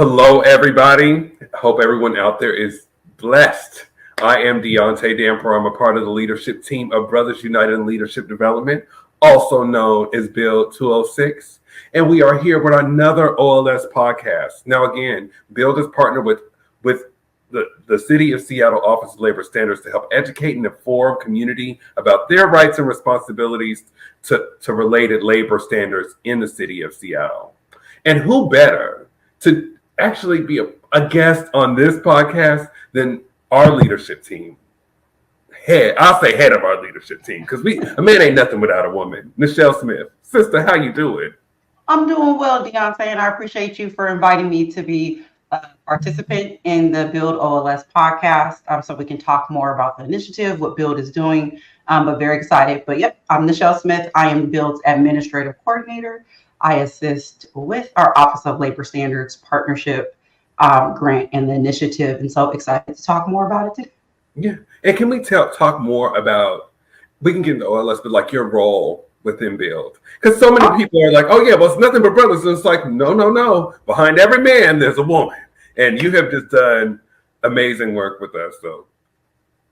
Hello, everybody. Hope everyone out there is blessed. I am Deaunte Damper. I'm a part of the leadership team of Brothers United in Leadership Development, also known as Build 206. And we are here with another OLS podcast. Now, again, Build is partnered with the City of Seattle Office of Labor Standards to help educate and inform community about their rights and responsibilities to related labor standards in the City of Seattle. And who better to actually be a guest on this podcast than our leadership team. I'll say head of our leadership team, because a man ain't nothing without a woman. Nichele Smith. Sister, how you doing? I'm doing well, Deaunte, and I appreciate you for inviting me to be a participant in the Build OLS podcast, so we can talk more about the initiative, what Build is doing. But very excited. But yep, I'm Nichele Smith. I am Build's administrative coordinator. I assist with our Office of Labor Standards partnership grant and the initiative, and so excited to talk more about it today. Yeah, and can we talk more about, we can get into OLS, but like your role within Build? Because so many people are like, oh yeah, well it's nothing but brothers, and it's like, no. Behind every man, there's a woman, and you have just done amazing work with us. So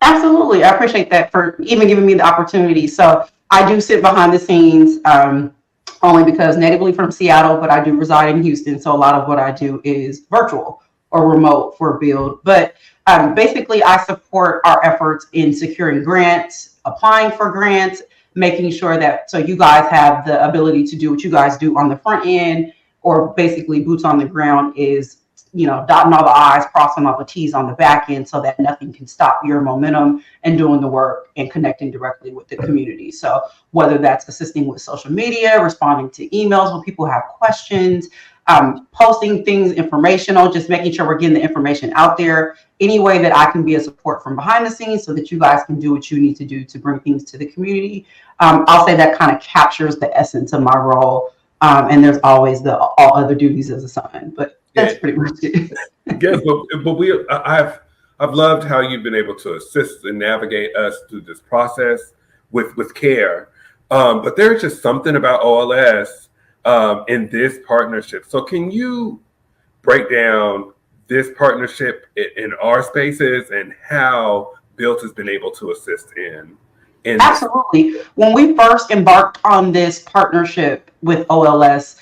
absolutely, I appreciate that for even giving me the opportunity. So I do sit behind the scenes. Only because natively from Seattle, but I do reside in Houston. So a lot of what I do is virtual or remote for Build. But basically, I support our efforts in securing grants, applying for grants, making sure that so you guys have the ability to do what you guys do on the front end, or basically boots on the ground is, dotting all the I's, crossing all the T's on the back end so that nothing can stop your momentum and doing the work and connecting directly with the community. So whether that's assisting with social media, responding to emails when people have questions, posting things informational, just making sure we're getting the information out there, any way that I can be a support from behind the scenes so that you guys can do what you need to do to bring things to the community. I'll say that kind of captures the essence of my role. And there's always the all other duties as assigned, but that's pretty much it. Yes, but I've loved how you've been able to assist and navigate us through this process with care. But there's just something about OLS in this partnership. So can you break down this partnership in our spaces and how Build has been able to assist in Absolutely. When we first embarked on this partnership with OLS,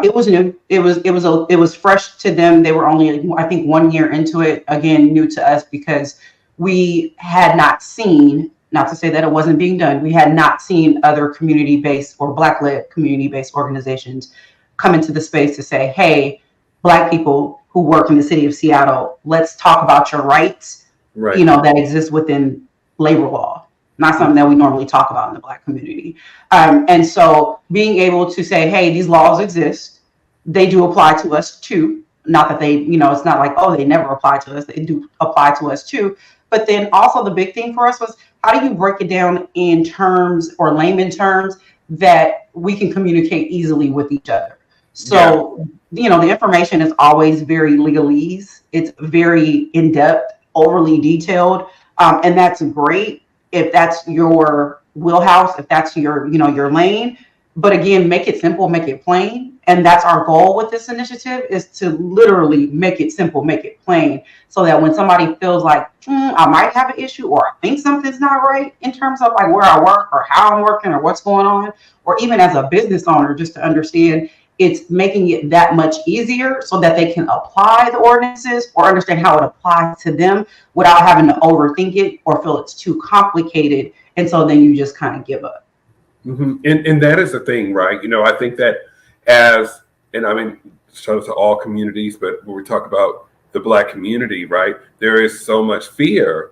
it was new. It was fresh to them. They were only, I think, 1 year into it. Again, new to us because we had not seen, not to say that it wasn't being done, we had not seen other community-based or Black-led community-based organizations come into the space to say, hey, Black people who work in the city of Seattle, let's talk about your rights, right, that exist within labor law. Not something that we normally talk about in the Black community. And so being able to say, hey, these laws exist. They do apply to us too. Not that they, it's not like, oh, they never apply to us. They do apply to us too. But then also the big thing for us was, how do you break it down in terms or layman terms that we can communicate easily with each other? So, the information is always very legalese. It's very in-depth, overly detailed. And that's great if that's your wheelhouse, if that's your, your lane. But again, make it simple, make it plain. And that's our goal with this initiative, is to literally make it simple, make it plain, so that when somebody feels like, I might have an issue, or I think something's not right in terms of like where I work or how I'm working or what's going on, or even as a business owner, just to understand, it's making it that much easier so that they can apply the ordinances or understand how it applies to them without having to overthink it or feel it's too complicated. And so then you just kind of give up. Mm-hmm. And that is the thing, right? I think that and I mean, shout out to all communities, but when we talk about the Black community, right, there is so much fear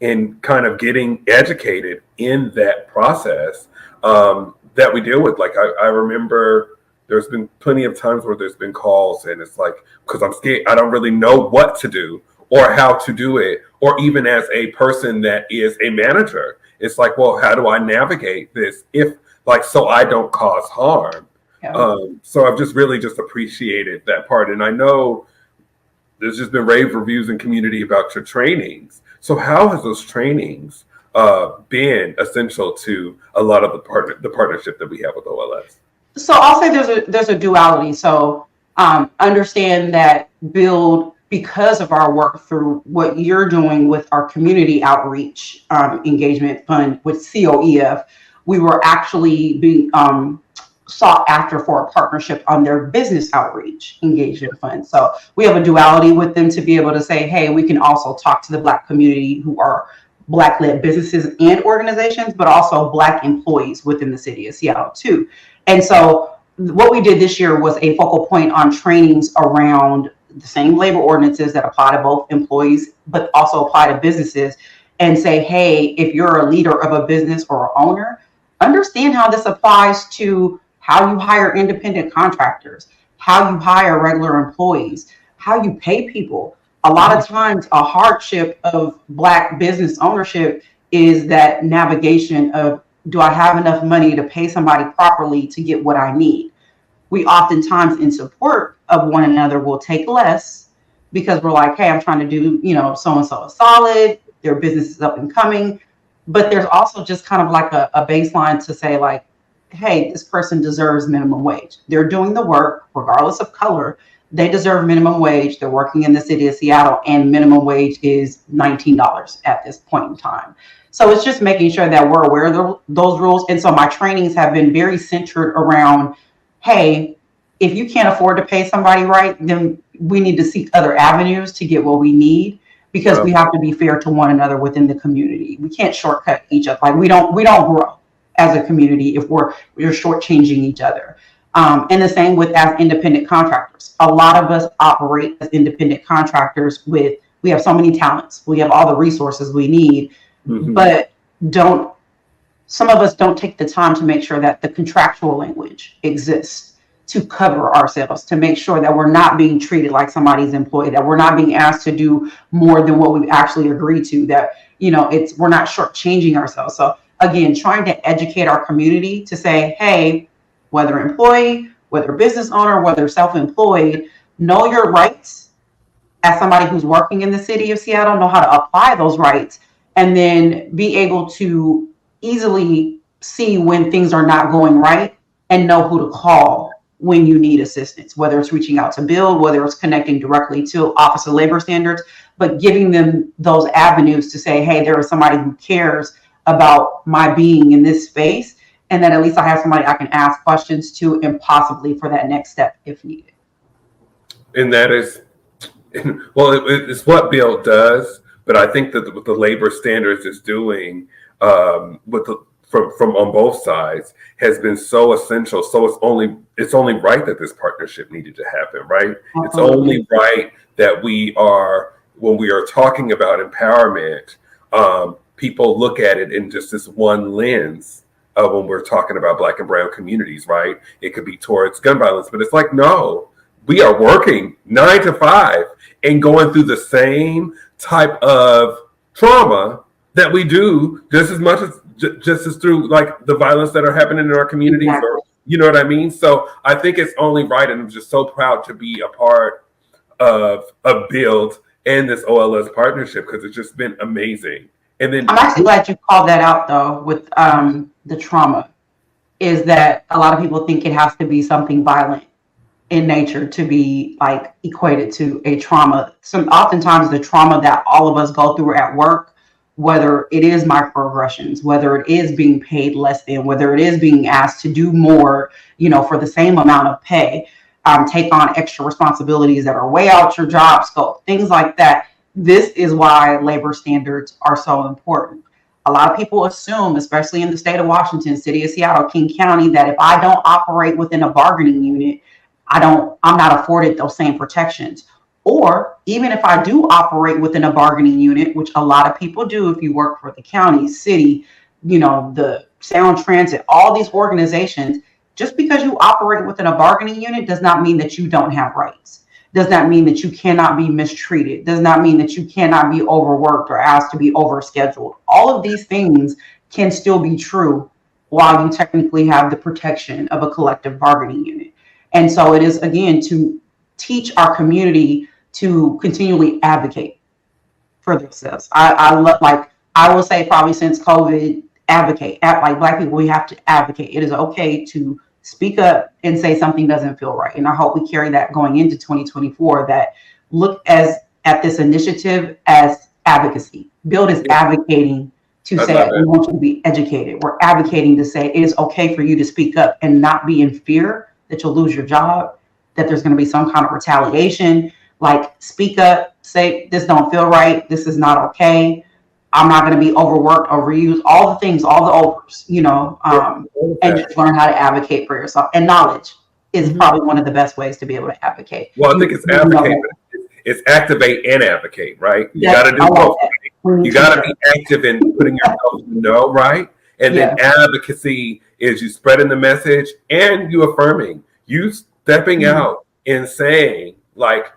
in kind of getting educated in that process that we deal with. Like I remember there's been plenty of times where there's been calls and it's like, because I'm scared, I don't really know what to do or how to do it. Or even as a person that is a manager, it's like, well, how do I navigate this so I don't cause harm? Yeah. So I've just really just appreciated that part. And I know there's just been rave reviews in community about your trainings. So how has those trainings been essential to a lot of the partnership that we have with OLS? So I'll say there's a duality. So Understand that build, because of our work through what you're doing with our community outreach engagement fund with COEF, we were actually being sought after for a partnership on their business outreach engagement fund. So we have a duality with them to be able to say, hey, we can also talk to the Black community who are Black-led businesses and organizations, but also Black employees within the city of Seattle too. And so what we did this year was a focal point on trainings around the same labor ordinances that apply to both employees, but also apply to businesses, and say, hey, if you're a leader of a business or an owner, understand how this applies to how you hire independent contractors, how you hire regular employees, how you pay people. A lot of times a hardship of Black business ownership is that navigation of, do I have enough money to pay somebody properly to get what I need? We oftentimes, in support of one another, will take less because we're like, hey, I'm trying to do, so-and-so is solid, their business is up and coming. But there's also just kind of like a baseline to say, like, hey, this person deserves minimum wage. They're doing the work regardless of color. They deserve minimum wage. They're working in the city of Seattle, and minimum wage is $19 at this point in time. So it's just making sure that we're aware of those rules. And so my trainings have been very centered around, hey, if you can't afford to pay somebody right, then we need to seek other avenues to get what we need, because we have to be fair to one another within the community. We can't shortcut each other. Like we don't grow as a community if we're shortchanging each other. And the same with as independent contractors. A lot of us operate as independent contractors we have so many talents. We have all the resources we need, but some of us don't take the time to make sure that the contractual language exists to cover ourselves, to make sure that we're not being treated like somebody's employee, that we're not being asked to do more than what we actually agreed to, that, we're not shortchanging ourselves. So again, trying to educate our community to say, hey, whether employee, whether business owner, whether self-employed, know your rights as somebody who's working in the city of Seattle, know how to apply those rights, and then be able to easily see when things are not going right and know who to call when you need assistance, whether it's reaching out to build, whether it's connecting directly to Office of Labor Standards, but giving them those avenues to say, hey, there is somebody who cares about my being in this space, and that at least I have somebody I can ask questions to, and possibly for that next step if needed. And that is, well, it's what Bill does, but I think that what the labor standards is doing from on both sides has been so essential. So it's only right that this partnership needed to happen, right? Absolutely. It's only right that when we are talking about empowerment, people look at it in just this one lens when we're talking about Black and brown communities, right? It could be towards gun violence, but it's like, no, we are working 9 to 5 and going through the same type of trauma that we do just as through like the violence that are happening in our communities. Exactly. Or, you know what I mean? So I think it's only right, and I'm just so proud to be a part of Build and this OLS partnership, because it's just been amazing. And then I'm actually glad you called that out though, with the trauma, is that a lot of people think it has to be something violent in nature to be like equated to a trauma. Oftentimes the trauma that all of us go through at work, whether it is microaggressions, whether it is being paid less than, whether it is being asked to do more, for the same amount of pay, take on extra responsibilities that are way out your job scope, things like that. This is why labor standards are so important. A lot of people assume, especially in the state of Washington, city of Seattle, King County, that if I don't operate within a bargaining unit, I'm not afforded those same protections. Or even if I do operate within a bargaining unit, which a lot of people do if you work for the county, city, the Sound Transit, all these organizations, just because you operate within a bargaining unit does not mean that you don't have rights. Does not mean that you cannot be mistreated. Does not mean that you cannot be overworked or asked to be overscheduled. All of these things can still be true while you technically have the protection of a collective bargaining unit. And so it is, again, to teach our community to continually advocate for themselves. I will say probably since COVID, advocate. Like Black people, we have to advocate. It is okay to speak up and say something doesn't feel right. And I hope we carry that going into 2024, that look at this initiative as advocacy. Build is advocating to say, we want you to be educated. We're advocating to say it is okay for you to speak up and not be in fear that you'll lose your job, that there's going to be some kind of retaliation. Like, speak up, say, this don't feel right. This is not okay. I'm not going to be overworked, overused, all the things, all the overs, and just learn how to advocate for yourself. And knowledge is probably one of the best ways to be able to advocate. Well, I think it's advocate. It's activate and advocate, right? You got to do both. You got to be active in putting yourself in the know, right? And then advocacy is you spreading the message and you affirming, you stepping out and saying, like,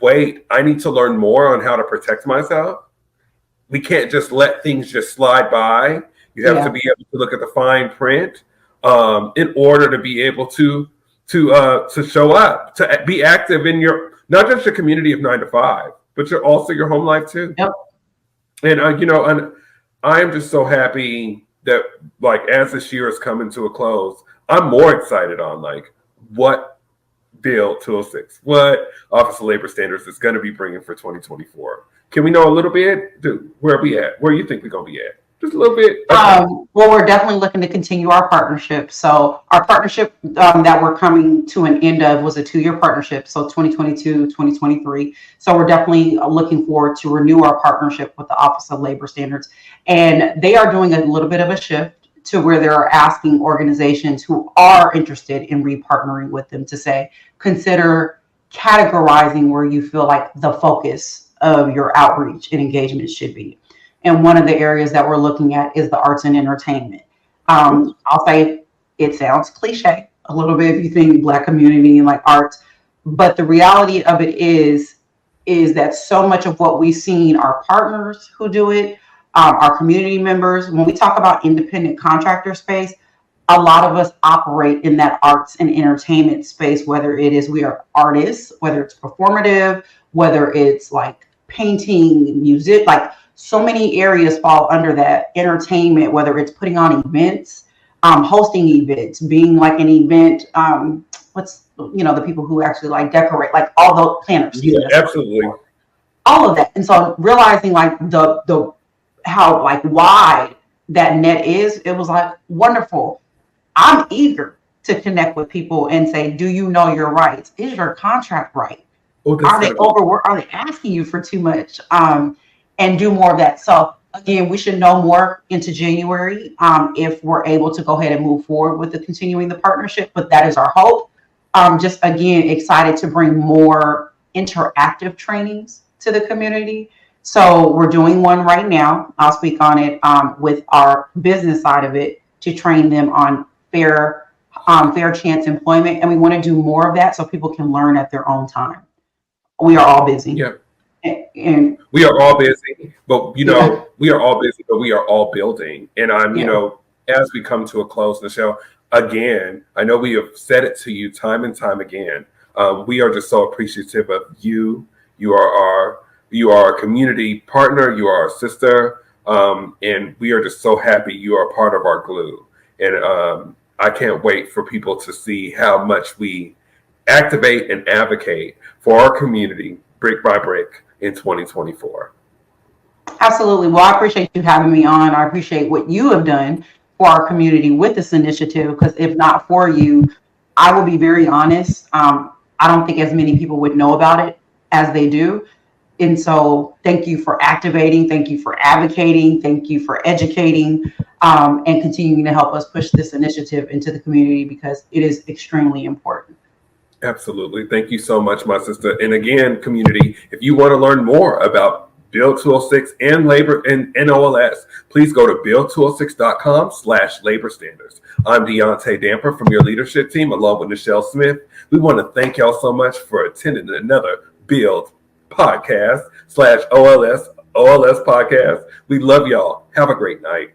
wait, I need to learn more on how to protect myself. We can't just let things just slide by. You have to be able to look at the fine print in order to be able to show up, to be active in your, not just your community of 9 to 5, but also your home life too. Yep. And and I am just so happy that, like, as this year is coming to a close, I'm more excited on like what Bill 206, what Office of Labor Standards is going to be bringing for 2024. Can we know a little bit? Dude, where are we at? Where do you think we're going to be at? Just a little bit. Well, we're definitely looking to continue our partnership. So our partnership that we're coming to an end of was a 2-year partnership. So 2022, 2023. So we're definitely looking forward to renew our partnership with the Office of Labor Standards. And they are doing a little bit of a shift to where they're asking organizations who are interested in repartnering with them to say, consider categorizing where you feel like the focus of your outreach and engagement should be. And one of the areas that we're looking at is the arts and entertainment. I'll say it sounds cliche a little bit if you think Black community and like arts, but the reality of it is that so much of what we've seen our partners who do it, our community members, when we talk about independent contractor space, a lot of us operate in that arts and entertainment space, whether it is we are artists, whether it's performative, whether it's like painting, music, like so many areas fall under that. Entertainment, whether it's putting on events, hosting events, being like an event, the people who actually like decorate, like all the planners. Yeah, absolutely. All of that. And so realizing like the how like wide that net is, it was like wonderful. I'm eager to connect with people and say, do you know your rights? Is your contract right? Are they overworked? Are they asking you for too much? And do more of that. So again, we should know more into January if we're able to go ahead and move forward with continuing the partnership. But that is our hope. Just again, excited to bring more interactive trainings to the community. So we're doing one right now. I'll speak on it with our business side of it to train them on fair chance employment. And we want to do more of that so people can learn at their own time. We are all busy. Yeah. And we are all busy, but we are all busy, but we are all building. And I'm, as we come to a close, Nichele, again, I know we have said it to you time and time again. We are just so appreciative of you. You are our community partner. You are our sister. And we are just so happy you are part of our glue. And I can't wait for people to see how much we activate and advocate for our community brick by brick in 2024. Absolutely. Well, I appreciate you having me on. I appreciate what you have done for our community with this initiative, because if not for you, I will be very honest. I don't think as many people would know about it as they do. And so thank you for activating. Thank you for advocating. Thank you for educating and continuing to help us push this initiative into the community, because it is extremely important. Absolutely. Thank you so much, my sister. And again, community, if you want to learn more about Bill 206 and labor and OLS, please go to bill206.com/labor standards. I'm Deaunte Damper from your leadership team, along with Nichele Smith. We want to thank y'all so much for attending another Build podcast /OLS podcast. We love y'all. Have a great night.